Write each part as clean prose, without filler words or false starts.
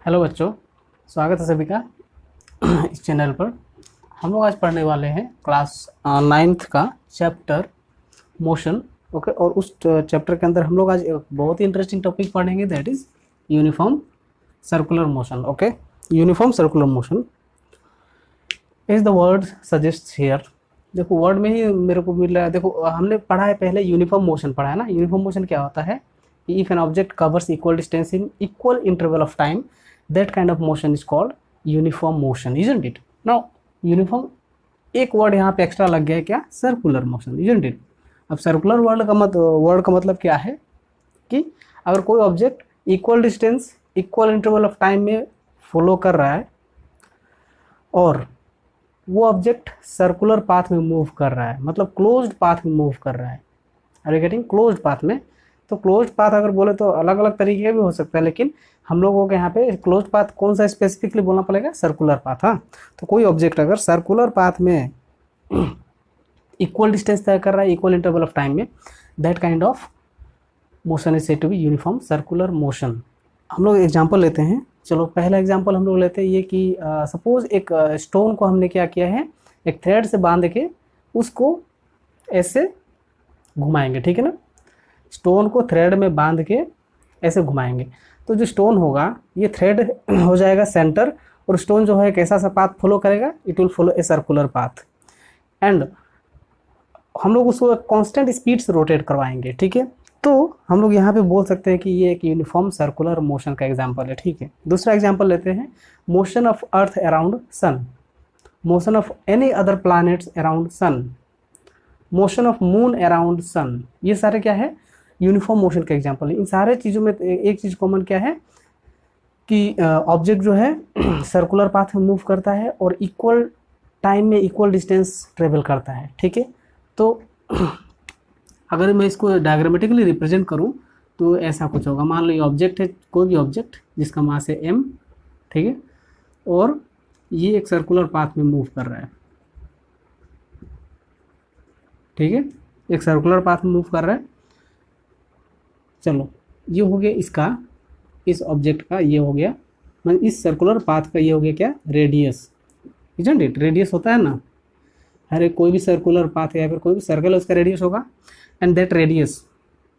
Hello बच्चों, स्वागत है सभी का इस चैनल पर। हम लोग आज पढ़ने वाले हैं क्लास 9th का चैप्टर मोशन। ओके, और उस चैप्टर के अंदर हम लोग आज एक बहुत ही इंटरेस्टिंग टॉपिक पढ़ेंगे, that is uniform circular motion. Okay, uniform circular motion is the word suggest here. देखो वर्ड में ही मेरे को मिल रहा है। देखो हमने पढ़ा है पहले, यूनिफॉर्म मोशन पढ़ा है ना। यूनिफॉर्म मोशन क्या होता है? If an object covers equal distance in equal interval of time, that kind of motion is called uniform motion, isn't it? Now uniform एक वर्ड यहाँ पे एक्स्ट्रा लग गया है, क्या? Circular motion, isn't it? अब सर्कुलर वर्ड का मतलब क्या है कि अगर कोई object equal distance equal interval of time में फॉलो कर रहा है और वो ऑब्जेक्ट सर्कुलर पाथ में मूव कर रहा है, मतलब क्लोज्ड पाथ में मूव कर रहा है। Are you getting? Closed path में। तो क्लोज्ड पाथ अगर बोले तो अलग अलग तरीके भी हो सकता है, लेकिन हम लोगों के यहाँ पे क्लोज्ड पाथ कौन सा स्पेसिफिकली बोलना पड़ेगा? Circular path. हाँ, तो कोई ऑब्जेक्ट अगर सर्कुलर पाथ में इक्वल डिस्टेंस तय कर रहा है इक्वल इंटरवल ऑफ टाइम में, that kind of motion is said to be uniform circular motion. हम लोग एग्जांपल लेते हैं। चलो पहला एग्जांपल हम लोग लेते हैं ये कि सपोज एक स्टोन को हमने क्या किया है, एक थ्रेड से बांध के उसको ऐसे घुमाएंगे, ठीक है ना। स्टोन को थ्रेड में बांध के ऐसे घुमाएंगे तो जो स्टोन होगा ये थ्रेड हो जाएगा सेंटर, और स्टोन जो है कैसा सा पाथ फॉलो करेगा? It will follow a circular path. And हम लोग उसको कांस्टेंट स्पीड से रोटेट करवाएंगे, ठीक है। तो हम लोग यहाँ पे बोल सकते हैं कि ये एक यूनिफॉर्म सर्कुलर मोशन का एग्जाम्पल है, ठीक है। दूसरा एग्जाम्पल लेते हैं, motion of earth around sun, motion of any other planets around sun, motion of moon around sun. ये सारे क्या है? यूनिफॉर्म मोशन का एग्जांपल है। इन सारे चीज़ों में एक चीज़ कॉमन क्या है कि ऑब्जेक्ट जो है सर्कुलर पाथ में मूव करता है और इक्वल टाइम में इक्वल डिस्टेंस ट्रेवल करता है, ठीक है। तो अगर मैं इसको डायग्रामेटिकली रिप्रेजेंट करूं तो ऐसा कुछ होगा। मान लो ये ऑब्जेक्ट है, कोई भी ऑब्जेक्ट जिसका मास है m, ठीक है, और ये एक सर्कुलर पाथ में मूव कर रहा है, ठीक है, एक सर्कुलर पाथ में मूव कर रहा है। चलो ये हो गया इसका, इस ऑब्जेक्ट का ये हो गया, मतलब इस सर्कुलर पाथ का ये हो गया क्या? Radius, isn't it? रेडियस होता है ना, हर एक कोई भी सर्कुलर पाथ है या फिर कोई भी सर्कल है उसका रेडियस होगा। And that radius,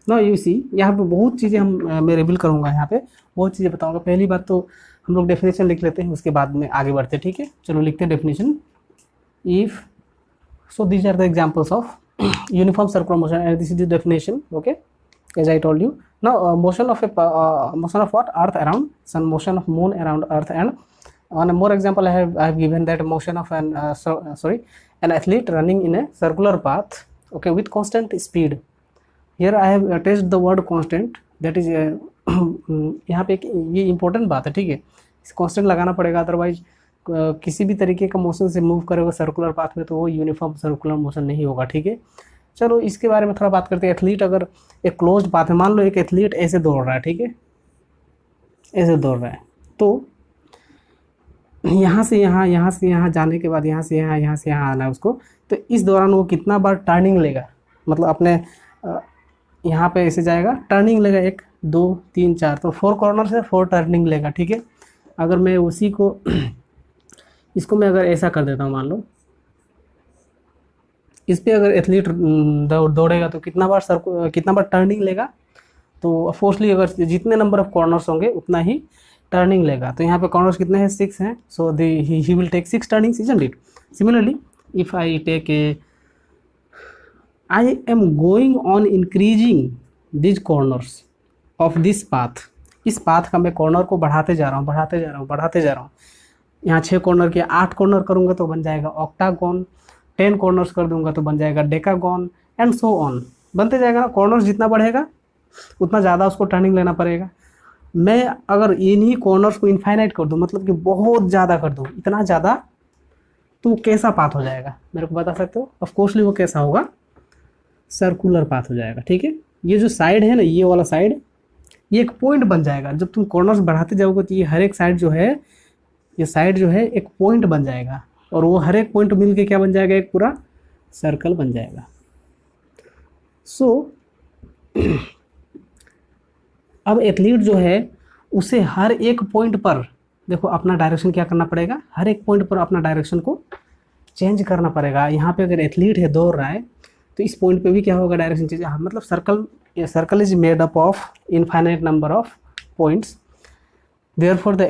no you see, यहाँ पे बहुत चीज़ें मैं रिवील करूँगा, यहाँ पे बहुत चीज़ें बताऊँगा। पहली बात तो हम लोग डेफिनेशन लिख लेते हैं, उसके बाद में आगे बढ़ते हैं, ठीक है। चलो लिखते हैं definition. If so these are the examples of uniform circular motion and this is the definition, okay, as I told you. Now motion of what? Earth around sun, motion of moon around earth, and on a more example I have given that motion of an an athlete running in a circular path, okay, with constant speed. Here I have attached the word constant, that is यहाँ पे ये important बात है, ठीक है, constant लगाना पड़ेगा, otherwise किसी भी तरीके का मोशन से मूव करेगा सर्कुलर पाथ में तो वो यूनिफॉर्म सर्कुलर मोशन नहीं होगा, ठीक है। चलो इसके बारे में थोड़ा बात करते हैं। एथलीट अगर एक क्लोज्ड पाथ है, मान लो एक एथलीट ऐसे दौड़ रहा है, ठीक है, ऐसे दौड़ रहा है, तो यहाँ से यहाँ, यहाँ से यहाँ जाने के बाद यहाँ से यहाँ, यहाँ से यहाँ आना है उसको, तो इस दौरान वो कितना बार टर्निंग लेगा? मतलब अपने यहाँ पे ऐसे जाएगा, टर्निंग लेगा 1 2 3 4, तो 4 कॉर्नर से 4 टर्निंग लेगा, ठीक है। अगर मैं उसी को इसको मैं अगर ऐसा कर देता हूँ, मान लो इस पे अगर एथलीट दौड़ेगा तो कितना बार टर्निंग लेगा? तो फोर्सली अगर जितने नंबर ऑफ कॉर्नर्स होंगे उतना ही टर्निंग लेगा। तो यहाँ पे कॉर्नर्स कितने हैं? 6 हैं, so he will take 6 turnings, isn't it? Similarly if I take I am going on increasing this corners of this path, इस पाथ का मैं कॉर्नर को बढ़ाते जा रहा हूँ। यहाँ 6 कॉर्नर के 8 कॉर्नर करूँगा तो बन जाएगा ऑक्टागोन, 10 कॉर्नर्स कर दूंगा तो बन जाएगा डेकागोन, एंड सो ऑन, बनते जाएगा ना। कॉर्नर्स जितना बढ़ेगा उतना ज़्यादा उसको टर्निंग लेना पड़ेगा। मैं अगर इन्हीं कॉर्नर्स को इनफाइनाइट कर दूँ, मतलब कि बहुत ज़्यादा कर दूँ, इतना ज़्यादा, तो कैसा पाथ हो जाएगा? मेरे को बता सकते हो? ऑफकोर्सली वो कैसा होगा? सर्कुलर पाथ हो जाएगा, ठीक है। ये जो साइड है ना, ये वाला साइड, ये एक पॉइंट बन जाएगा। जब तुम कॉर्नर्स बढ़ाते जाओगे तो ये हर एक साइड जो है, ये साइड जो है एक पॉइंट बन जाएगा, और वो हर एक पॉइंट मिलके क्या बन जाएगा? एक पूरा सर्कल बन जाएगा। सो अब एथलीट जो है उसे हर एक पॉइंट पर देखो अपना डायरेक्शन क्या करना पड़ेगा, हर एक पॉइंट पर अपना डायरेक्शन को चेंज करना पड़ेगा। यहाँ पे अगर एथलीट है, दौड़ रहा है, तो इस पॉइंट पे भी क्या होगा, डायरेक्शन चेंज। मतलब circle is made up of infinite number of points, therefore the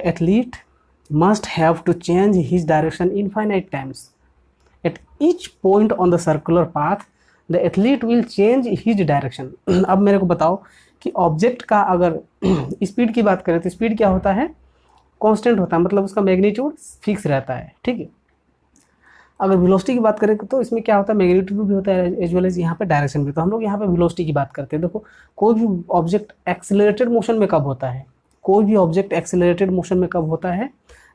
athlete must have to change his direction infinite times. At each point on the circular path the athlete will change his direction. अब मेरे को बताओ कि object का अगर speed की बात करें तो स्पीड क्या होता है, कांस्टेंट होता है, मतलब उसका मैग्नीट्यूड फिक्स रहता है, ठीक है। अगर वेलोसिटी की बात करें तो इसमें क्या होता है, मैग्नीट्यूड भी होता है एज वेल एज यहाँ पे डायरेक्शन भी। तो हम लोग यहाँ पे वेलोसिटी की बात करते हैं। देखो कोई भी ऑब्जेक्ट एक्सेलरेटेड मोशन में कब होता है, कोई भी ऑब्जेक्ट एक्सेलरेटेड मोशन में कब होता है,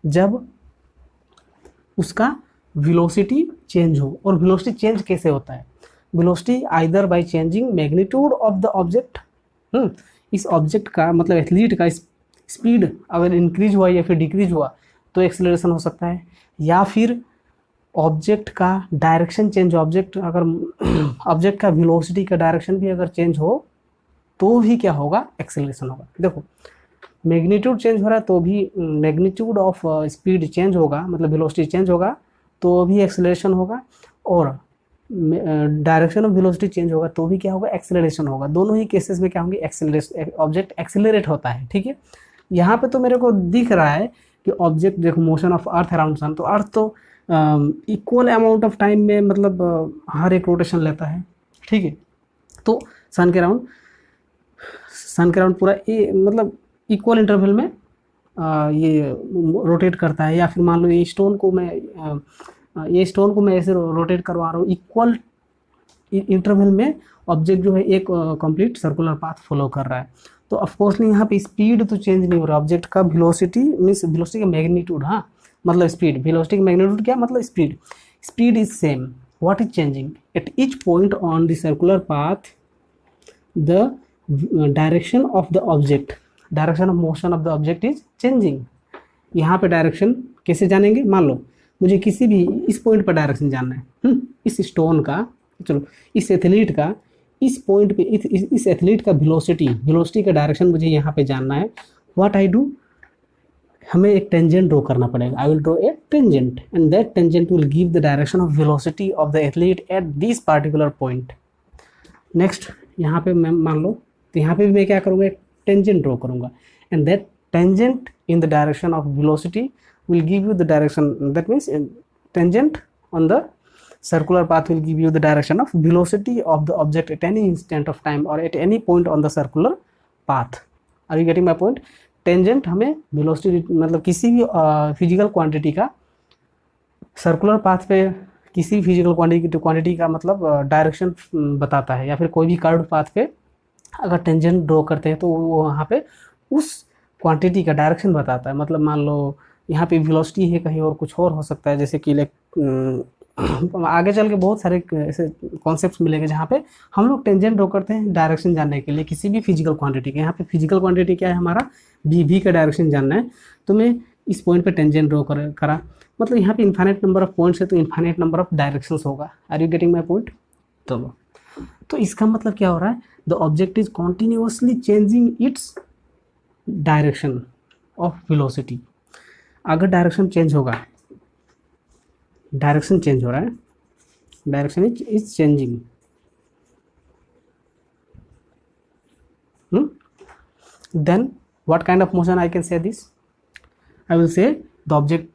जब उसका वेलोसिटी चेंज हो। और वेलोसिटी चेंज कैसे होता है, velocity either by changing magnitude of the object, इस ऑब्जेक्ट का मतलब एथलीट का स्पीड अगर इंक्रीज हुआ या फिर डिक्रीज हुआ तो एक्सेलरेशन हो सकता है, या फिर ऑब्जेक्ट का डायरेक्शन चेंज, ऑब्जेक्ट का वेलोसिटी का डायरेक्शन भी अगर चेंज हो तो भी क्या होगा, एक्सेलरेशन होगा। देखो मैग्नीट्यूड चेंज हो रहा है तो भी मैग्नीट्यूड ऑफ स्पीड चेंज होगा, मतलब वेलोसिटी चेंज होगा तो भी एक्सेलरेशन होगा, और डायरेक्शन ऑफ वेलोसिटी चेंज होगा तो भी क्या होगा, एक्सेलरेशन होगा। दोनों ही केसेस में क्या होंगे, एक्सेलरेशन, ऑब्जेक्ट एक्सेलरेट होता है, ठीक है। यहाँ पे तो मेरे को दिख रहा है कि ऑब्जेक्ट, देखो motion of earth around sun, तो अर्थ तो इक्वल अमाउंट ऑफ टाइम में मतलब हर एक रोटेशन लेता है, ठीक है। तो सन के अराउंड पूरा मतलब इक्वल इंटरवल में ये रोटेट करता है। या फिर मान लो ये स्टोन को मैं ऐसे रोटेट करवा रहा हूँ, इक्वल इंटरवल में ऑब्जेक्ट जो है एक कंप्लीट सर्कुलर पाथ फॉलो कर रहा है। तो ऑफकोर्सली यहाँ पे स्पीड तो चेंज नहीं हो रहा, ऑब्जेक्ट का वेलोसिटी मीन्स वेलोसिटी का मैग्नीट्यूड, हाँ मतलब स्पीड, वेलोसिटी का मैग्नीट्यूड क्या मतलब speed is same. What is changing, at each point on the circular path the direction of the object, direction of motion of the object is changing. यहाँ पे direction कैसे जानेंगे, मान लो मुझे किसी भी इस पॉइंट पर डायरेक्शन जानना है, इस स्टोन का, चलो इस एथलीट का इस पॉइंट पे, इस एथलीट का वेलोसिटी का डायरेक्शन मुझे यहाँ पे जानना है। व्हाट आई डू, हमें एक टेंजेंट ड्रॉ करना पड़ेगा। I will draw a tangent and that tangent will give the direction of velocity of the athlete at this particular point. Next यहाँ पे मैं मान लो, तो यहाँ पे भी मैं क्या करूँगा, एक टेंजेंट ड्रॉ करूँगा, and that tangent in the direction of velocity will give you the direction, that means tangent on the circular path will give you the direction of velocity of the object at any instant of time or at any point on the circular path. Are you getting my point? Tangent हमें velocity मतलब किसी भी physical quantity का circular path पे, किसी physical quantity का मतलब direction बताता है, या फिर कोई भी कर्व पाथ पे अगर टेंजेंट ड्रॉ करते हैं तो वो वहाँ पे उस क्वांटिटी का डायरेक्शन बताता है। मतलब मान लो यहाँ पे वेलोसिटी है, कहीं और कुछ और हो सकता है, जैसे कि आगे चल के बहुत सारे ऐसे कॉन्सेप्ट्स मिलेंगे जहाँ पे हम लोग टेंजेंट ड्रॉ करते हैं डायरेक्शन जानने के लिए किसी भी फिजिकल क्वांटिटी के। यहाँ पे फिजिकल क्वांटिटी क्या है हमारा, वी का डायरेक्शन जानना है, तो मैं इस पॉइंट पे टेंजेंट ड्रॉ करा, मतलब यहाँ पे इन्फाइनाइट नंबर ऑफ पॉइंट्स है तो इन्फाइनाइट नंबर ऑफ डायरेक्शंस होगा। Are you getting my point? चलो, तो इसका मतलब क्या हो रहा है, the object is continuously changing its direction of velocity. अगर डायरेक्शन चेंज होगा, डायरेक्शन चेंज हो रहा है, direction is changing, then what kind of motion I can say this? I will say the object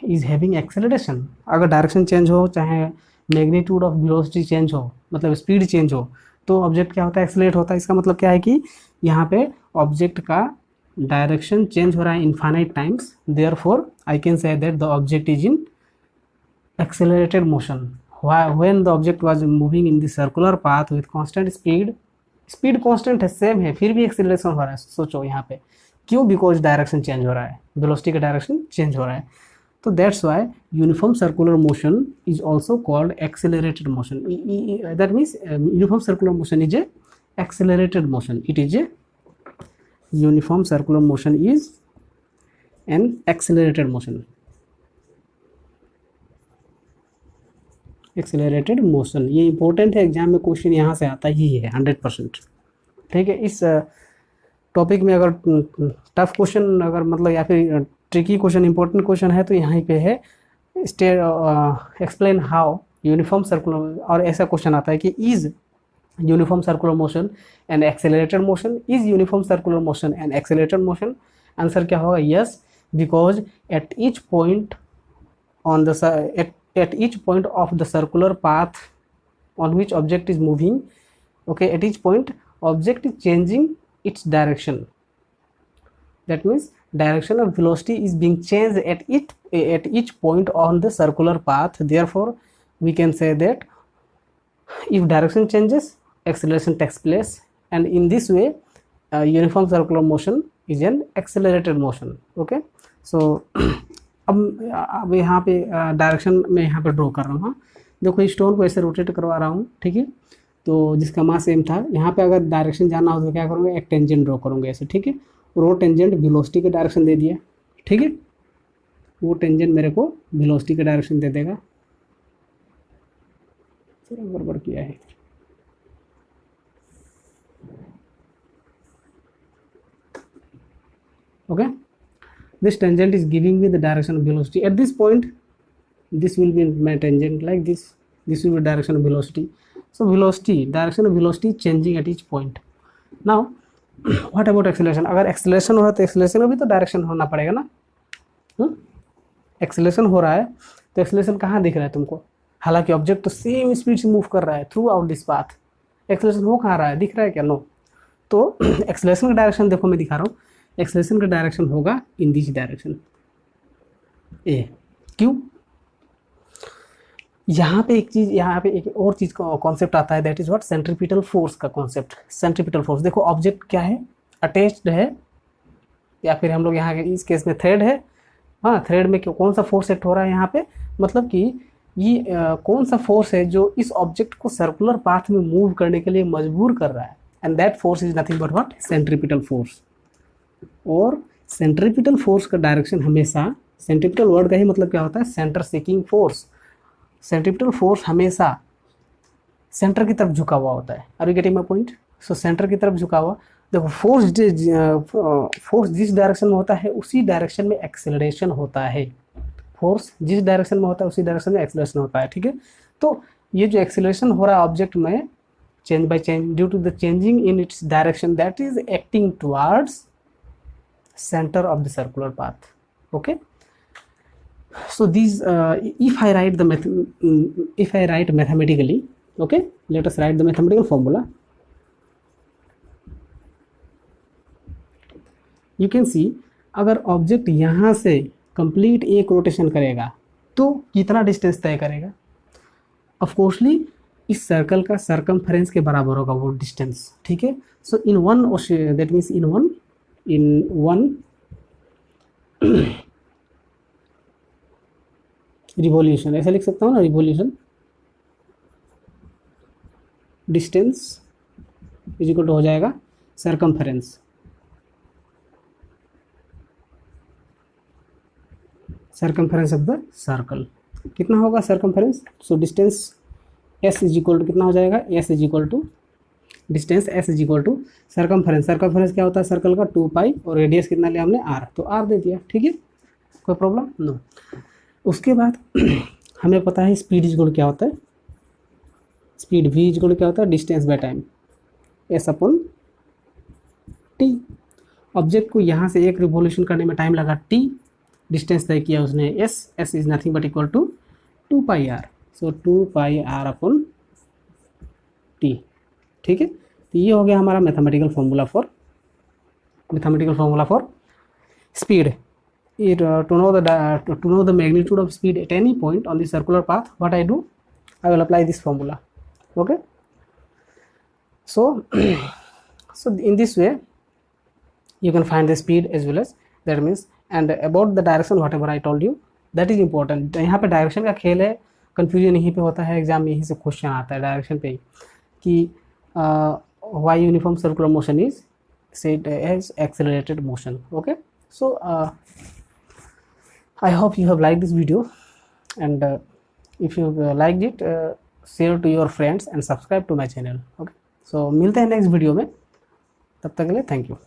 is having acceleration। अगर direction change हो, चाहे magnitude of velocity change हो, मतलब स्पीड चेंज हो, तो ऑब्जेक्ट क्या होता है, एक्सेलरेट होता है। इसका मतलब क्या है कि यहाँ पे ऑब्जेक्ट का डायरेक्शन चेंज हो रहा है infinite times, therefore I can say that the object is in accelerated motion. When the object was moving in the circular path with constant speed constant है, सेम है, फिर भी एक्सेलरेशन हो रहा है। सोचो यहाँ पे क्यों, बिकॉज डायरेक्शन चेंज हो रहा है, वेलोसिटी का डायरेक्शन चेंज हो रहा है। तो that's why uniform circular motion is also called accelerated motion. That means uniform circular motion is a accelerated motion, it is a uniform circular motion is an accelerated motion। Accelerated motion ये important है, exam में question यहाँ से आता ही है 100%। ठीक है, इस टॉपिक में अगर टफ क्वेश्चन अगर मतलब या फिर ट्रिकी क्वेश्चन इंपॉर्टेंट क्वेश्चन है तो यहाँ पे है एक्सप्लेन हाउ यूनिफॉर्म सर्कुलर, और ऐसा क्वेश्चन आता है कि is uniform circular motion and accelerated motion, is uniform circular motion and accelerated motion. Answer क्या होगा? Yes, because at each point on the at each point of the circular path on which object is moving, okay, at each point object is changing its direction. That means direction of velocity is being changed at each point on the circular path. Therefore we can say that if direction changes, acceleration takes place, and in this way uniform circular motion is an accelerated motion. Okay, so अब यहाँ पे direction में यहाँ पे draw कर रहा हूँ। हाँ, देखो स्टोन को ऐसे रोटेट करवा रहा हूँ, ठीक है, तो जिसका मास सेम था। यहाँ पे अगर डायरेक्शन जाना हो तो क्या करूँगा? एक टेंजेंट ड्रॉ करूँगा ऐसे, ठीक है, और वो टेंजेंट वेलोसिटी के डायरेक्शन दे दिया, ठीक है, वो टेंजेंट मेरे को वेलोसिटी के डायरेक्शन दे देगा। थोड़ा गड़बड़ किया है। Okay, this tangent is giving me the direction of velocity at this point. This will be my tangent like this will be direction of velocity. So velocity, direction of velocity changing at each point. Now what about acceleration? अगर acceleration हो रहा है तो acceleration में भी तो direction होना पड़ेगा ना। acceleration हो रहा है तो acceleration कहाँ दिख रहा है तुमको? हालांकि ऑब्जेक्ट तो सेम स्पीड से मूव कर रहा है through out this path, acceleration हो कहाँ रहा है? दिख रहा है क्या? नो। तो acceleration का डायरेक्शन देखो मैं दिखा रहा हूँ, एक्सेलरेशन का डायरेक्शन होगा इन दिस डायरेक्शन ए। क्यों? यहाँ पे एक चीज, यहाँ पे एक और चीज का कॉन्सेप्ट आता है, that is what? Centripetal force का कॉन्सेप्ट। सेंट्रीपिटल फोर्स, देखो ऑब्जेक्ट क्या है? अटैच्ड है, या फिर हम लोग यहाँ इस केस में थ्रेड है। हाँ, थ्रेड में कौन सा फोर्स एक्ट हो रहा है यहाँ पे? मतलब कि ये कौन सा फोर्स है जो इस ऑब्जेक्ट को सर्कुलर पाथ में मूव करने के लिए मजबूर कर रहा है, and that force is nothing but what? Centripetal force. और सेंट्रीपिटल फोर्स का डायरेक्शन हमेशा, सेंट्रीपिटल वर्ड का ही मतलब क्या होता है? Centre seeking force. Centripetal force हमेशा सेंटर की तरफ झुका हुआ होता है। Are you getting my point? So centre की तरफ झुका हुआ। देखो फोर्स जिस डायरेक्शन में होता है उसी डायरेक्शन में एक्सेलरेशन होता है। फोर्स जिस डायरेक्शन में होता है उसी डायरेक्शन में एक्सेलरेशन होता है, ठीक है। तो ये जो एक्सेलरेशन हो रहा है ऑब्जेक्ट में, change by change due to the changing in its direction, that is acting towards center of the circular path. Okay, so these if I write mathematically, okay, let us write the mathematical formula. You can see अगर object यहाँ से complete एक rotation करेगा तो कितना distance तय करेगा? Of coursely इस सर्कल का सर्कमफेरेंस के बराबर होगा वो डिस्टेंस, ठीक है। So in one, that means in one revolution, ऐसा लिख सकता हूँ ना, revolution distance is equal to हो जाएगा circumference. Circumference of the circle कितना होगा circumference? So distance S is equal to कितना हो जाएगा? S is equal to distance S is equal to circumference. Circumference क्या होता है सर्कल का? 2 पाई, और रेडियस कितना लिया हमने? आर, तो आर दे दिया, ठीक है, कोई प्रॉब्लम? नो। उसके बाद हमें पता है स्पीड इज इक्वल क्या होता है? स्पीड वी इज इक्वल क्या होता है? Distance by time, S upon T. Object को यहाँ से एक रिवॉल्यूशन करने में टाइम लगा टी, डिस्टेंस तय किया उसने S, S is nothing but equal to 2 pi R. So 2 pi R upon T, ठीक है। तो ये हो गया हमारा mathematical formula for speed. To know the magnitude of speed at any point on the circular path, what I do, I will apply this formula. Okay, so in this way you can find the speed as well as, that means, and about the direction whatever I told you, that is important. यहाँ पे direction का खेल है, confusion यहीं पे होता है, exam में यहीं से क्वेश्चन आता है डायरेक्शन पे ही कि why uniform circular motion is said as accelerated motion. Okay, so I hope you have liked this video, and if you liked it, share to your friends and subscribe to my channel. Okay, so मिलते हैं next video में, तब तक के लिए thank you.